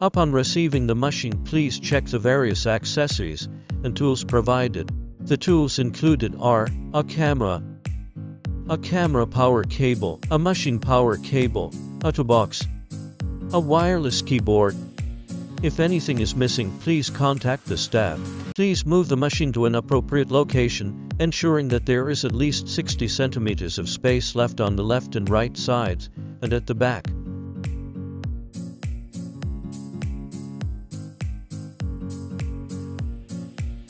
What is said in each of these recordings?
Upon receiving the machine, please check the various accessories and tools provided. The tools included are a camera power cable, a machine power cable, a toolbox, a wireless keyboard. If anything is missing, please contact the staff. Please move the machine to an appropriate location, ensuring that there is at least 60 centimeters of space left on the left and right sides, and at the back.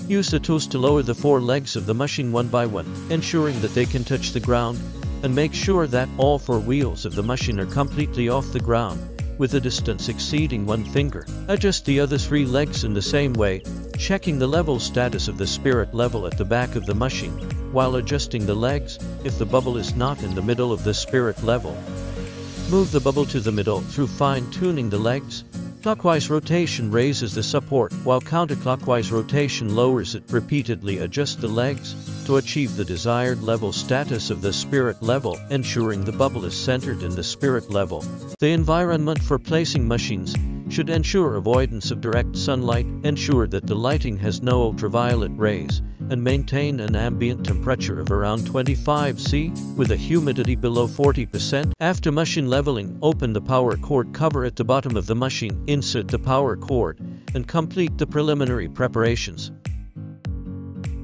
Use the tools to lower the 4 legs of the machine one by one, ensuring that they can touch the ground, and make sure that all 4 wheels of the machine are completely off the ground, with a distance exceeding 1 finger. Adjust the other 3 legs in the same way, checking the level status of the spirit level at the back of the machine, while adjusting the legs if the bubble is not in the middle of the spirit level. Move the bubble to the middle through fine-tuning the legs. Clockwise rotation raises the support, while counterclockwise rotation lowers it. Repeatedly adjust the legs to achieve the desired level status of the spirit level, ensuring the bubble is centered in the spirit level. The environment for placing machines should ensure avoidance of direct sunlight, ensure that the lighting has no ultraviolet rays, and maintain an ambient temperature of around 25 C with a humidity below 40%. After machine leveling, open the power cord cover at the bottom of the machine, insert the power cord, and complete the preliminary preparations.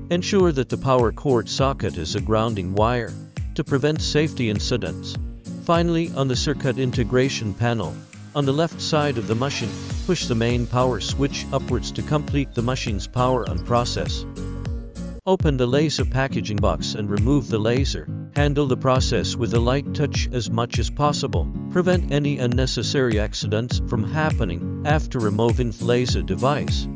Ensure that the power cord socket is a grounding wire to prevent safety incidents. Finally, on the circuit integration panel, on the left side of the machine, push the main power switch upwards to complete the machine's power on process. Open the laser packaging box and remove the laser. Handle the process with a light touch as much as possible. Prevent any unnecessary accidents from happening after removing the laser device.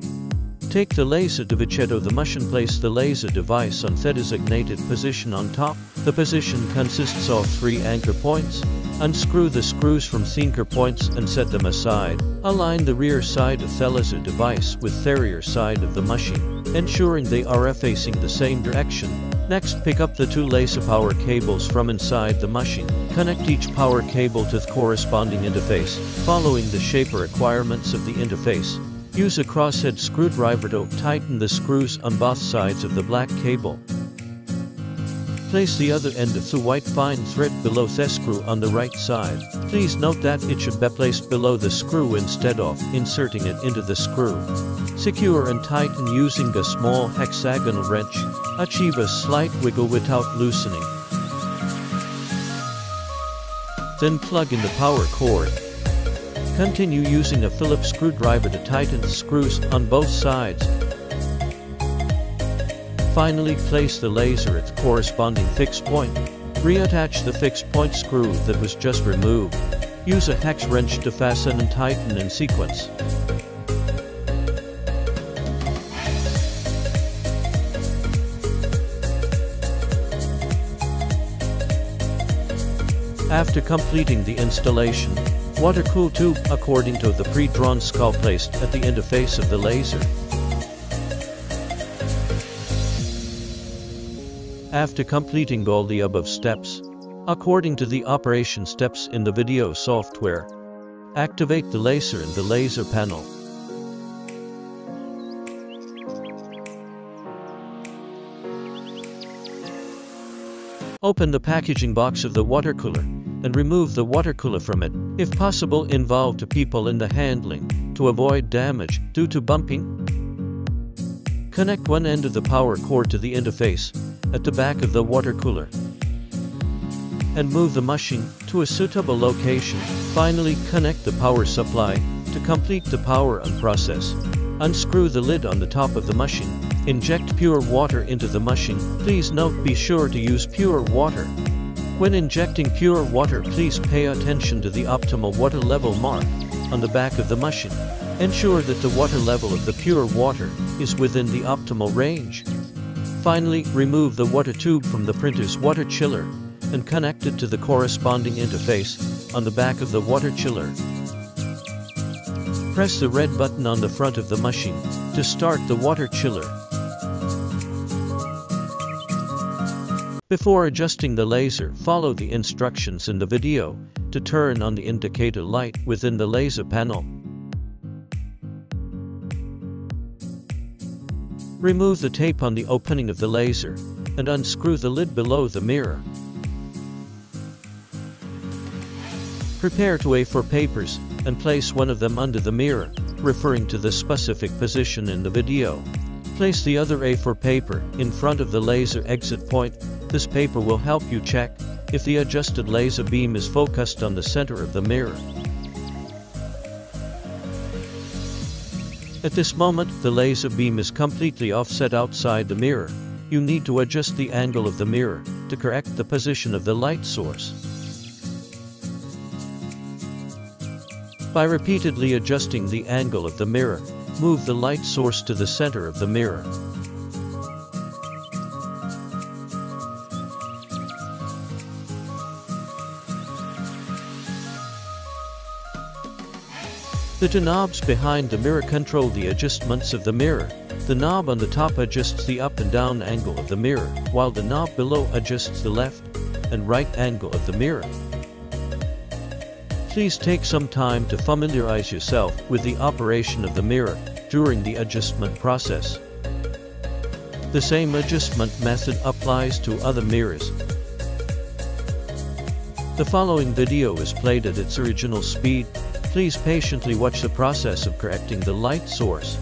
Take the laser device of the machine, place the laser device on the designated position on top. The position consists of 3 anchor points. Unscrew the screws from the anchor points and set them aside. Align the rear side of the laser device with the rear side of the machine, ensuring they are facing the same direction. Next, pick up the 2 laser power cables from inside the machine. Connect each power cable to the corresponding interface, following the shape requirements of the interface. Use a crosshead screwdriver to tighten the screws on both sides of the black cable. Place the other end of the white fine thread below the screw on the right side. Please note that it should be placed below the screw instead of inserting it into the screw. Secure and tighten using a small hexagonal wrench. Achieve a slight wiggle without loosening. Then plug in the power cord. Continue using a Phillips screwdriver to tighten the screws on both sides. Finally, place the laser at the corresponding fixed point. Reattach the fixed point screw that was just removed. Use a hex wrench to fasten and tighten in sequence. After completing the installation, water-cooled tube according to the pre-drawn skull placed at the interface of the laser. After completing all the above steps, according to the operation steps in the video software, activate the laser in the laser panel. Open the packaging box of the water cooler and remove the water cooler from it. If possible, involve the people in the handling to avoid damage due to bumping. Connect one end of the power cord to the interface at the back of the water cooler and move the machine to a suitable location. Finally, connect the power supply to complete the power on process. Unscrew the lid on the top of the machine. Inject pure water into the machine. Please note, be sure to use pure water. When injecting pure water, please pay attention to the optimal water level mark on the back of the machine. Ensure that the water level of the pure water is within the optimal range. Finally, remove the water tube from the printer's water chiller and connect it to the corresponding interface on the back of the water chiller. Press the red button on the front of the machine to start the water chiller. Before adjusting the laser, follow the instructions in the video to turn on the indicator light within the laser panel. Remove the tape on the opening of the laser and unscrew the lid below the mirror. Prepare two A4 papers and place one of them under the mirror, referring to the specific position in the video. Place the other A4 paper in front of the laser exit point. This paper will help you check if the adjusted laser beam is focused on the center of the mirror. At this moment, the laser beam is completely offset outside the mirror. You need to adjust the angle of the mirror to correct the position of the light source. By repeatedly adjusting the angle of the mirror, move the light source to the center of the mirror. The two knobs behind the mirror control the adjustments of the mirror. The knob on the top adjusts the up and down angle of the mirror, while the knob below adjusts the left and right angle of the mirror. Please take some time to familiarize yourself with the operation of the mirror during the adjustment process. The same adjustment method applies to other mirrors. The following video is played at its original speed. Please patiently watch the process of correcting the light source.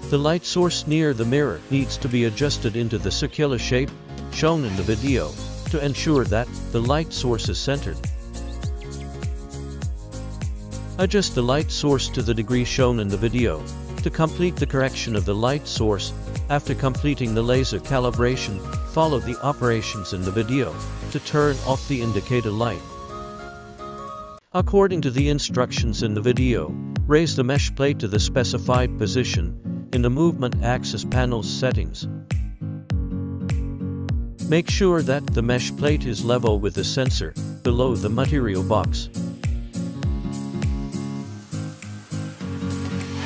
The light source near the mirror needs to be adjusted into the circular shape shown in the video to ensure that the light source is centered. Adjust the light source to the degree shown in the video to complete the correction of the light source. After completing the laser calibration, follow the operations in the video to turn off the indicator light. According to the instructions in the video, raise the mesh plate to the specified position in the movement axis panel's settings. Make sure that the mesh plate is level with the sensor below the material box.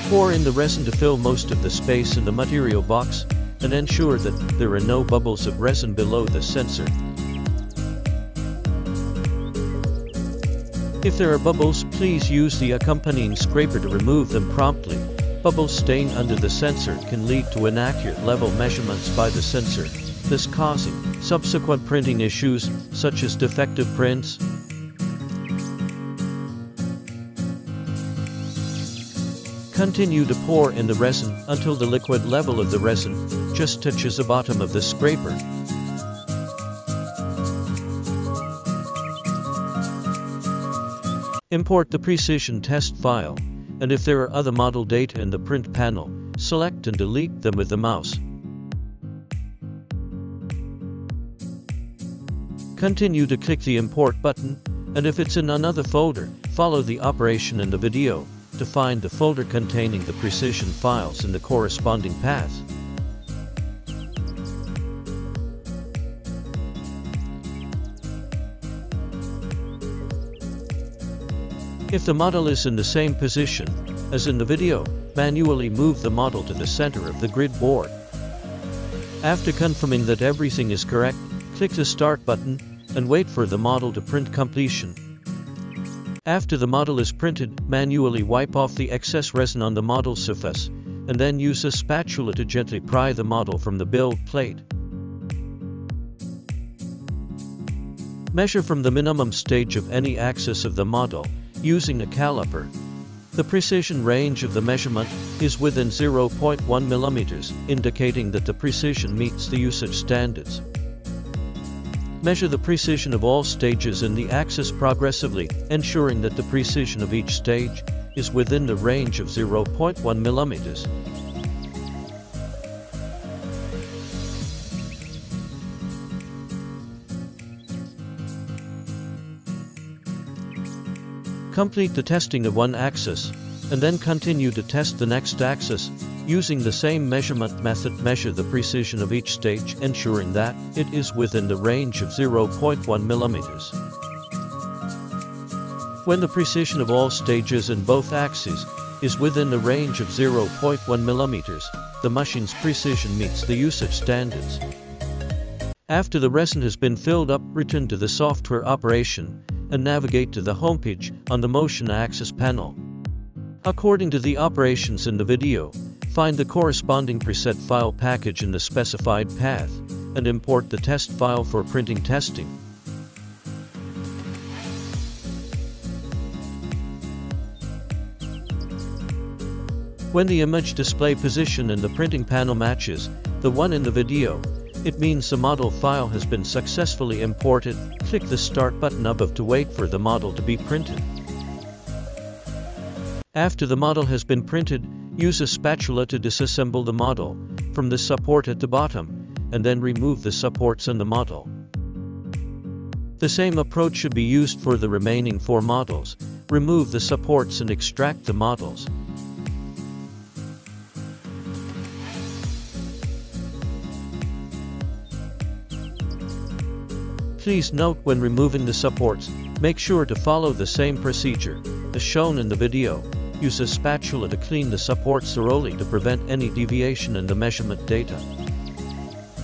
Pour in the resin to fill most of the space in the material box and ensure that there are no bubbles of resin below the sensor. If there are bubbles, please use the accompanying scraper to remove them promptly. Bubbles staying under the sensor can lead to inaccurate level measurements by the sensor, thus causing subsequent printing issues such as defective prints. Continue to pour in the resin until the liquid level of the resin just touches the bottom of the scraper. Import the precision test file, and if there are other model data in the print panel, select and delete them with the mouse. Continue to click the import button, and if it's in another folder, follow the operation in the video to find the folder containing the precision files in the corresponding path. If the model is in the same position as in the video, manually move the model to the center of the grid board. After confirming that everything is correct, click the Start button and wait for the model to print completion. After the model is printed, manually wipe off the excess resin on the model surface, and then use a spatula to gently pry the model from the build plate. Measure from the minimum stage of any axis of the model using a caliper. The precision range of the measurement is within 0.1 millimeters, indicating that the precision meets the usage standards. Measure the precision of all stages in the axis progressively, ensuring that the precision of each stage is within the range of 0.1 millimeters. Complete the testing of one axis, and then continue to test the next axis. Using the same measurement method, measure the precision of each stage, ensuring that it is within the range of 0.1 millimeters. When the precision of all stages in both axes is within the range of 0.1 millimeters, the machine's precision meets the usage standards. After the resin has been filled up, return to the software operation and navigate to the homepage on the motion axis panel. According to the operations in the video, find the corresponding preset file package in the specified path and import the test file for printing testing. When the image display position in the printing panel matches the one in the video, it means the model file has been successfully imported. Click the Start button above to wait for the model to be printed. After the model has been printed, use a spatula to disassemble the model from the support at the bottom, and then remove the supports on the model. The same approach should be used for the remaining 4 models. Remove the supports and extract the models. Please note, when removing the supports, make sure to follow the same procedure as shown in the video. Use a spatula to clean the supports thoroughly to prevent any deviation in the measurement data.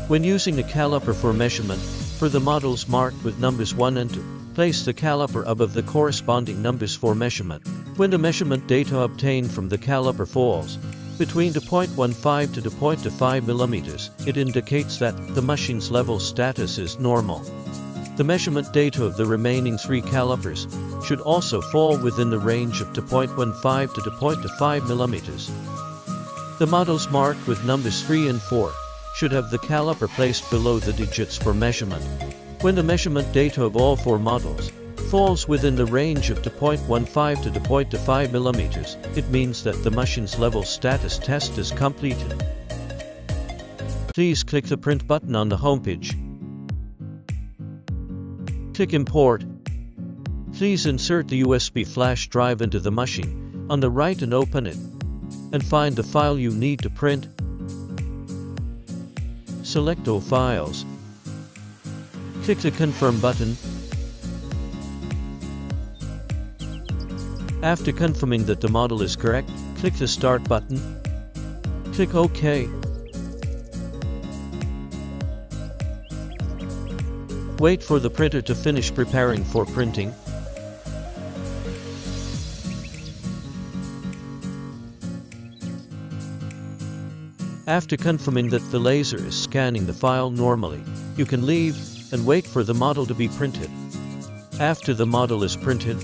When using a caliper for measurement, for the models marked with numbers 1 and 2, place the caliper above the corresponding numbers for measurement. When the measurement data obtained from the caliper falls between 0.15 to 0.25 millimeters, it indicates that the machine's level status is normal. The measurement data of the remaining 3 calipers should also fall within the range of 0.15 to 0.25 millimeters. The models marked with numbers 3 and 4 should have the caliper placed below the digits for measurement. When the measurement data of all 4 models falls within the range of 0.15 to 0.25 millimeters, it means that the machine's level status test is completed. Please click the Print button on the homepage. Click Import. Please insert the USB flash drive into the machine on the right and open it, and find the file you need to print. Select all files. Click the Confirm button. After confirming that the model is correct, click the Start button. Click OK. Wait for the printer to finish preparing for printing. After confirming that the laser is scanning the file normally, you can leave and wait for the model to be printed. After the model is printed,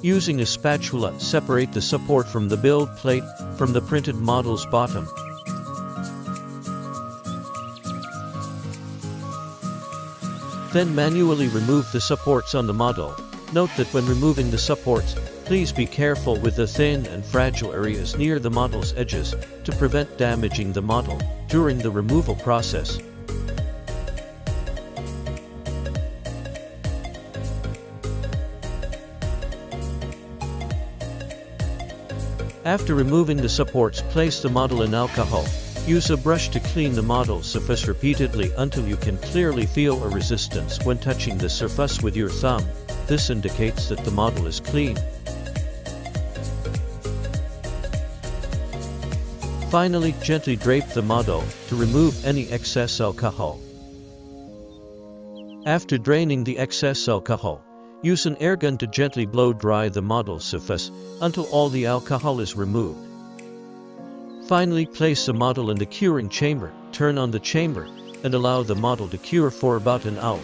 using a spatula, separate the support from the build plate from the printed model's bottom. Then manually remove the supports on the model. Note that when removing the supports, please be careful with the thin and fragile areas near the model's edges to prevent damaging the model during the removal process. After removing the supports, place the model in alcohol. Use a brush to clean the model's surface repeatedly until you can clearly feel a resistance when touching the surface with your thumb. This indicates that the model is clean. Finally, gently drape the model to remove any excess alcohol. After draining the excess alcohol, use an air gun to gently blow dry the model's surface until all the alcohol is removed. Finally, place the model in the curing chamber, turn on the chamber, and allow the model to cure for about an hour.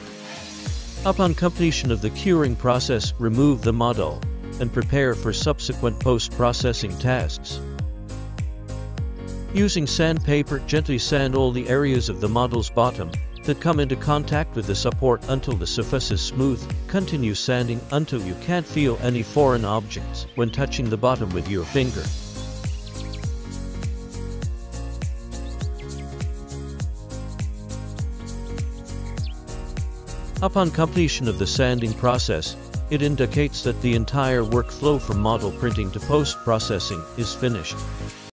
Upon completion of the curing process, remove the model and prepare for subsequent post-processing tasks. Using sandpaper, gently sand all the areas of the model's bottom that come into contact with the support until the surface is smooth. Continue sanding until you can't feel any foreign objects when touching the bottom with your finger. Upon completion of the sanding process, It indicates that the entire workflow from model printing to post-processing is finished.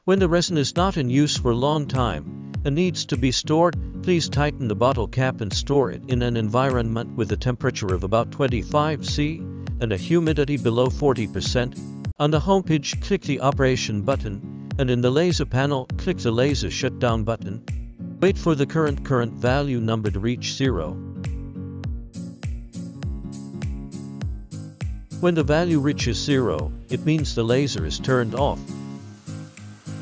When the resin is not in use for a long time and needs to be stored, please tighten the bottle cap and store it in an environment with a temperature of about 25 C and a humidity below 40%. On the homepage, click the Operation button, and in the laser panel, click the Laser Shutdown button. Wait for the current value number to reach 0. When the value reaches 0, it means the laser is turned off.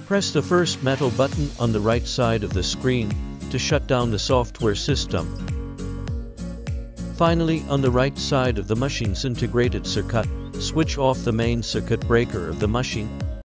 Press the first metal button on the right side of the screen to shut down the software system. Finally, on the right side of the machine's integrated circuit, switch off the main circuit breaker of the machine.